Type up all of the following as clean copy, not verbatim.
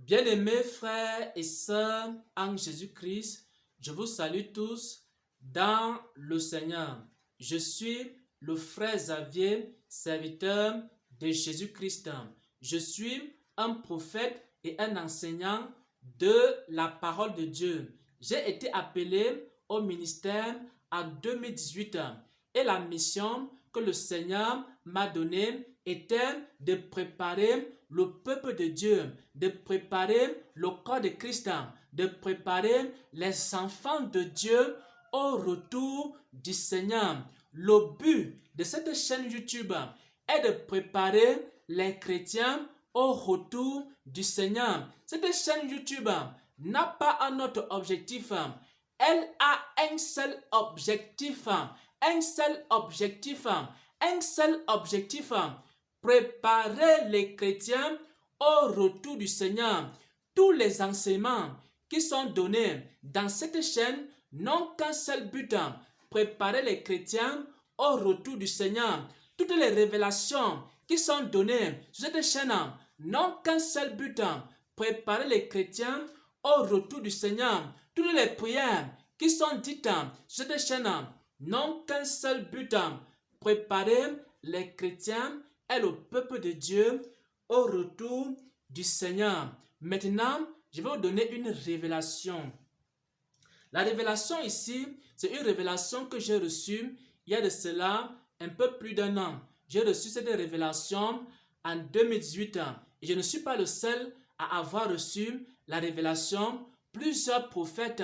Bien-aimés frères et sœurs en Jésus-Christ, je vous salue tous dans le Seigneur. Je suis le frère Xavier, serviteur de Jésus-Christ. Je suis un prophète et un enseignant de la parole de Dieu. J'ai été appelé au ministère en 2018 et la mission que le Seigneur m'a donnée était de préparer le peuple de Dieu, de préparer le corps de Christ, de préparer les enfants de Dieu au retour du Seigneur. Le but de cette chaîne YouTube est de préparer les chrétiens au retour du Seigneur. Cette chaîne YouTube n'a pas un autre objectif. Elle a un seul objectif. Un seul objectif. Un seul objectif. Préparer les chrétiens au retour du Seigneur. Tous les enseignements qui sont donnés dans cette chaîne n'ont qu'un seul but, préparer les chrétiens au retour du Seigneur. Toutes les révélations qui sont données sur cette chaîne n'ont qu'un seul but, préparer les chrétiens au retour du Seigneur. Toutes les prières qui sont dites sur cette chaîne n'ont qu'un seul but, préparer les chrétiens et le peuple de Dieu au retour du Seigneur. Maintenant, je vais vous donner une révélation. La révélation ici, c'est une révélation que j'ai reçue il y a de cela un peu plus d'un an. J'ai reçu cette révélation en 2018 et je ne suis pas le seul à avoir reçu la révélation. Plusieurs prophètes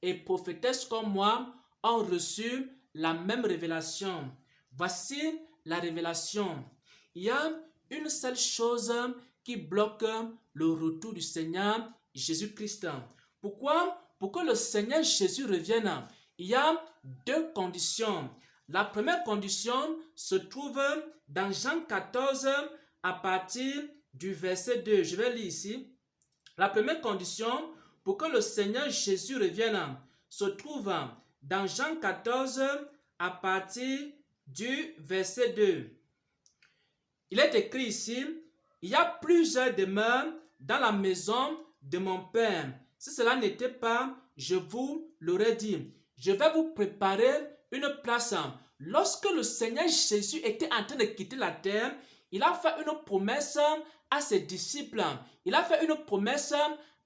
et prophétesses comme moi ont reçu la même révélation. Voici la révélation. Il y a une seule chose qui bloque le retour du Seigneur Jésus-Christ. Pourquoi? Pour que le Seigneur Jésus revienne, il y a deux conditions. La première condition se trouve dans Jean 14 à partir du verset 2. Je vais lire ici. La première condition pour que le Seigneur Jésus revienne se trouve dans Jean 14 à partir du verset 2. Il est écrit ici, il y a plusieurs demeures dans la maison de mon Père. Si cela n'était pas, je vous l'aurais dit. Je vais vous préparer une place. Lorsque le Seigneur Jésus était en train de quitter la terre, il a fait une promesse à ses disciples. Il a fait une promesse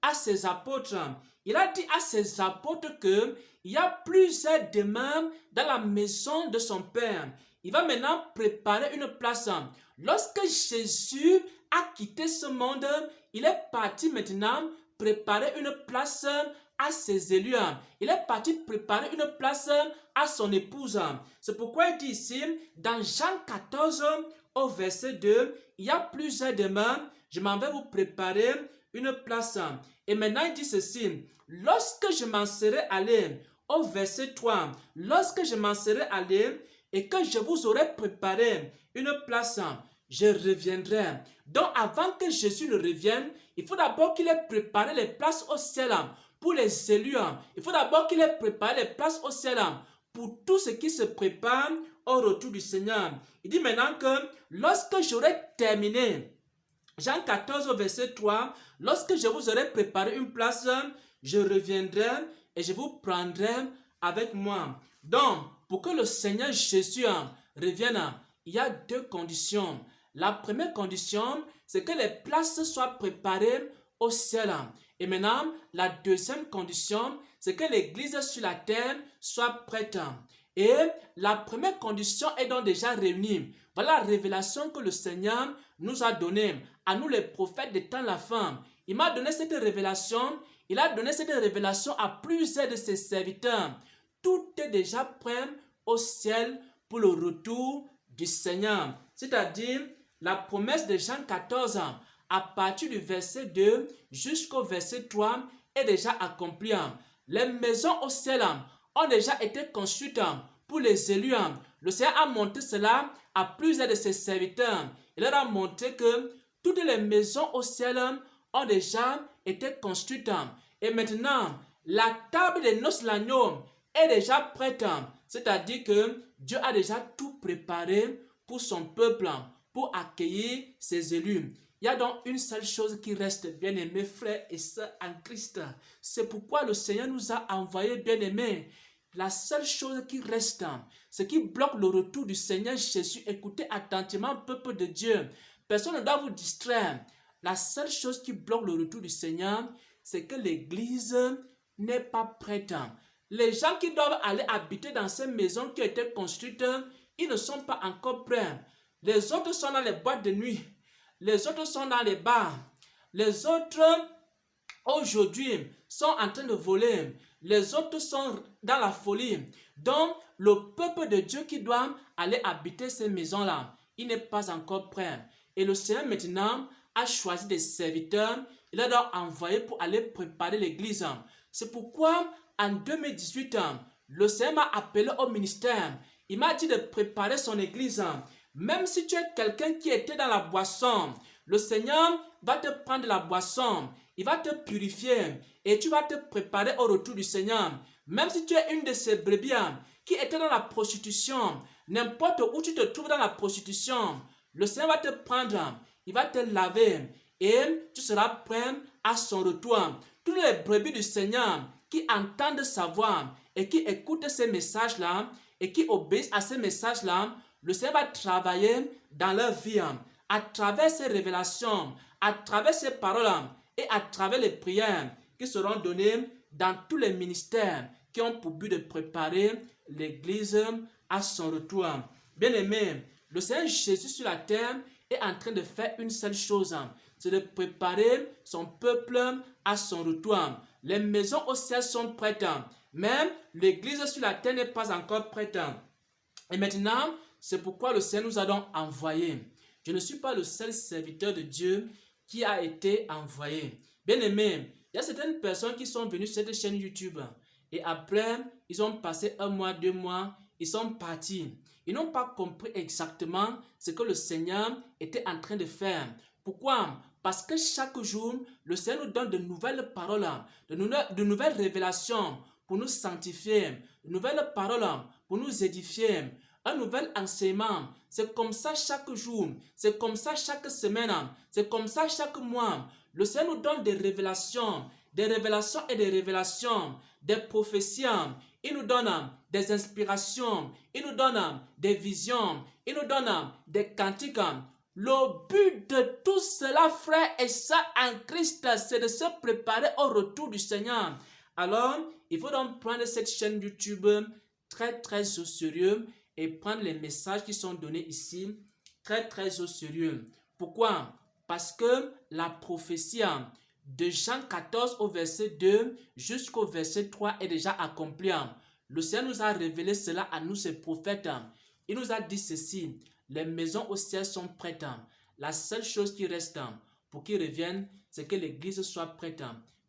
à ses apôtres. Il a dit à ses apôtres qu'il y a plusieurs demeures dans la maison de son Père. Il va maintenant préparer une place. Lorsque Jésus a quitté ce monde, il est parti maintenant préparer une place à ses élus. Il est parti préparer une place à son épouse. C'est pourquoi il dit ici, dans Jean 14, au verset 2, il y a plusieurs demeures, je m'en vais vous préparer une place. Et maintenant il dit ceci, lorsque je m'en serai allé, au verset 3, lorsque je m'en serai allé et que je vous aurai préparé une place, je reviendrai. Donc avant que Jésus ne revienne, il faut d'abord qu'il ait préparé les places au ciel pour les élus. Il faut d'abord qu'il ait préparé les places au ciel pour tout ce qui se prépare au retour du Seigneur. Il dit maintenant que lorsque j'aurai terminé, Jean 14 verset 3, lorsque je vous aurai préparé une place, je reviendrai et je vous prendrai avec moi. Donc, pour que le Seigneur Jésus revienne, il y a deux conditions. La première condition, c'est que les places soient préparées au ciel. Et maintenant, la deuxième condition, c'est que l'église sur la terre soit prête. Et la première condition est donc déjà réunie. Voilà la révélation que le Seigneur nous a donnée, à nous les prophètes des temps de la fin. Il m'a donné cette révélation, il a donné cette révélation à plusieurs de ses serviteurs. Tout est déjà prêt au ciel pour le retour du Seigneur. C'est-à-dire, la promesse de Jean 14, à partir du verset 2 jusqu'au verset 3, est déjà accomplie. Les maisons au ciel ont déjà été construites pour les élus. Le Seigneur a montré cela à plusieurs de ses serviteurs. Il leur a montré que toutes les maisons au ciel ont déjà été construites. Et maintenant, la table des noces de l'agneau est déjà prête. C'est-à-dire que Dieu a déjà tout préparé pour son peuple, pour accueillir ses élus. Il Il y a donc une seule chose qui reste, bien-aimés frères et sœurs en Christ. C'est pourquoi le Seigneur nous a envoyés, bien-aimés. La seule chose qui reste, ce qui bloque le retour du Seigneur Jésus, écoutez attentivement, peuple de Dieu. Personne ne doit vous distraire. La seule chose qui bloque le retour du Seigneur, c'est que l'Église n'est pas prête. Les gens qui doivent aller habiter dans ces maisons qui ont été construites, ils ne sont pas encore prêts. Les autres sont dans les boîtes de nuit. Les autres sont dans les bars. Les autres, aujourd'hui, sont en train de voler. Les autres sont dans la folie. Donc, le peuple de Dieu qui doit aller habiter ces maisons-là, il n'est pas encore prêt. Et le Seigneur maintenant a choisi des serviteurs. Il a donc envoyé pour aller préparer l'église. C'est pourquoi, en 2018, le Seigneur m'a appelé au ministère. Il m'a dit de préparer son église. Même si tu es quelqu'un qui était dans la boisson, le Seigneur va te prendre la boisson. Il va te purifier et tu vas te préparer au retour du Seigneur. Même si tu es une de ces brebis qui était dans la prostitution, n'importe où tu te trouves dans la prostitution, le Seigneur va te prendre, il va te laver et tu seras prêt à son retour. Toutes les brebis du Seigneur qui entendent sa voix et qui écoutent ces messages-là et qui obéissent à ces messages-là, le Seigneur va travailler dans leur vie à travers ces révélations, à travers ces paroles et à travers les prières qui seront données dans tous les ministères qui ont pour but de préparer l'Église à son retour. Bien-aimés, le Seigneur Jésus sur la terre est en train de faire une seule chose, c'est de préparer son peuple à son retour. Les maisons au ciel sont prêtes, mais l'Église sur la terre n'est pas encore prête. Et maintenant, c'est pourquoi le Seigneur nous a donc envoyés. Je ne suis pas le seul serviteur de Dieu qui a été envoyé. Bien-aimé, il y a certaines personnes qui sont venues sur cette chaîne YouTube et après, ils ont passé 1 mois, 2 mois, ils sont partis. Ils n'ont pas compris exactement ce que le Seigneur était en train de faire. Pourquoi? Parce que chaque jour, le Seigneur nous donne de nouvelles paroles, de nouvelles révélations pour nous sanctifier, de nouvelles paroles pour nous édifier, un nouvel enseignement. C'est comme ça chaque jour, c'est comme ça chaque semaine, c'est comme ça chaque mois. Le Seigneur nous donne des révélations et des révélations, des prophéties. Il nous donne des inspirations, il nous donne des visions, il nous donne des cantiques. Le but de tout cela, frères et sœurs en Christ, c'est de se préparer au retour du Seigneur. Alors, il faut donc prendre cette chaîne YouTube très très au sérieux et prendre les messages qui sont donnés ici très très au sérieux. Pourquoi? Parce que la prophétie de Jean 14 au verset 2 jusqu'au verset 3 est déjà accomplie. Le Seigneur nous a révélé cela à nous, ses prophètes. Il nous a dit ceci: les maisons au ciel sont prêtes. La seule chose qui reste pour qu'ils reviennent, c'est que l'église soit prête.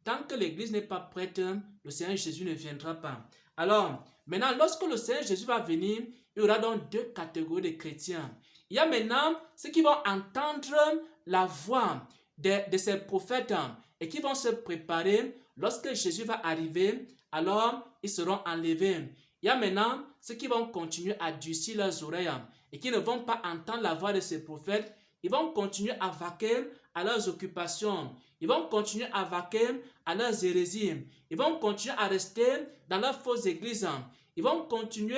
Tant que l'église n'est pas prête, le Seigneur Jésus ne viendra pas. Alors, maintenant, lorsque le Seigneur Jésus va venir, il y aura donc 2 catégories de chrétiens. Il y a maintenant ceux qui vont entendre la voix de ces prophètes et qui vont se préparer. Lorsque Jésus va arriver, alors ils seront enlevés. Il y a maintenant ceux qui vont continuer à durcir leurs oreilles et qui ne vont pas entendre la voix de ces prophètes. Ils vont continuer à vaquer à leurs occupations. Ils vont continuer à vaquer à leurs hérésies. Ils vont continuer à rester dans leurs fausses églises. Ils vont continuer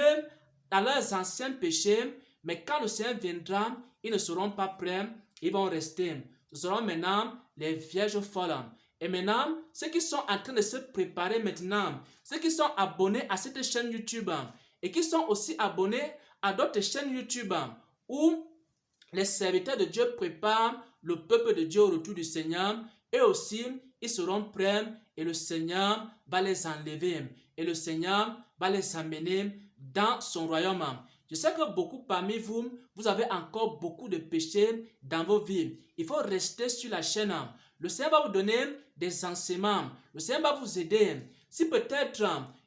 dans leurs anciens péchés. Mais quand le Seigneur viendra, ils ne seront pas prêts. Ils vont rester. Ce seront maintenant les vierges folles. Et maintenant, ceux qui sont en train de se préparer maintenant, ceux qui sont abonnés à cette chaîne YouTube et qui sont aussi abonnés à d'autres chaînes YouTube où les serviteurs de Dieu préparent le peuple de Dieu au retour du Seigneur, et aussi ils seront prêts et le Seigneur va les enlever et le Seigneur va les amener dans son royaume. Je sais que beaucoup parmi vous, vous avez encore beaucoup de péchés dans vos vies. Il faut rester sur la chaîne. Le Seigneur va vous donner des enseignements. Le Seigneur va vous aider. Si peut-être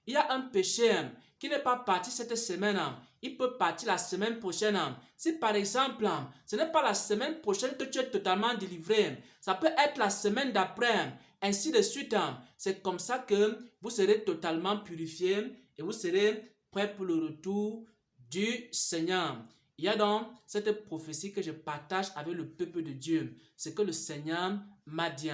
il y a un péché qui n'est pas parti cette semaine, il peut partir la semaine prochaine. Si par exemple, ce n'est pas la semaine prochaine que tu es totalement délivré, ça peut être la semaine d'après, ainsi de suite. C'est comme ça que vous serez totalement purifié et vous serez prêt pour le retour du Seigneur. Il y a donc cette prophétie que je partage avec le peuple de Dieu. C'est que le Seigneur m'a dit,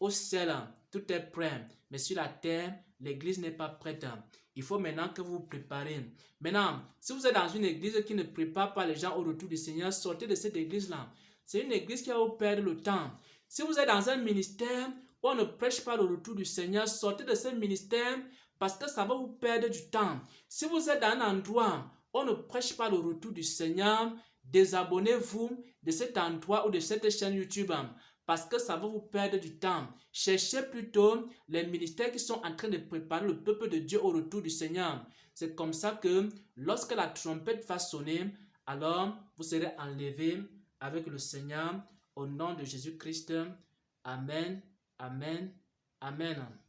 au ciel, tout est prêt, mais sur la terre, l'église n'est pas prête. Il faut maintenant que vous vous préparez. Maintenant, si vous êtes dans une église qui ne prépare pas les gens au retour du Seigneur, sortez de cette église-là. C'est une église qui va vous perdre le temps. Si vous êtes dans un ministère où on ne prêche pas le retour du Seigneur, sortez de ce ministère parce que ça va vous perdre du temps. Si vous êtes dans un endroit où on ne prêche pas le retour du Seigneur, désabonnez-vous de cet endroit ou de cette chaîne YouTube parce que ça va vous perdre du temps. Cherchez plutôt les ministères qui sont en train de préparer le peuple de Dieu au retour du Seigneur. C'est comme ça que lorsque la trompette va sonner, alors vous serez enlevés avec le Seigneur au nom de Jésus-Christ. Amen, amen, amen.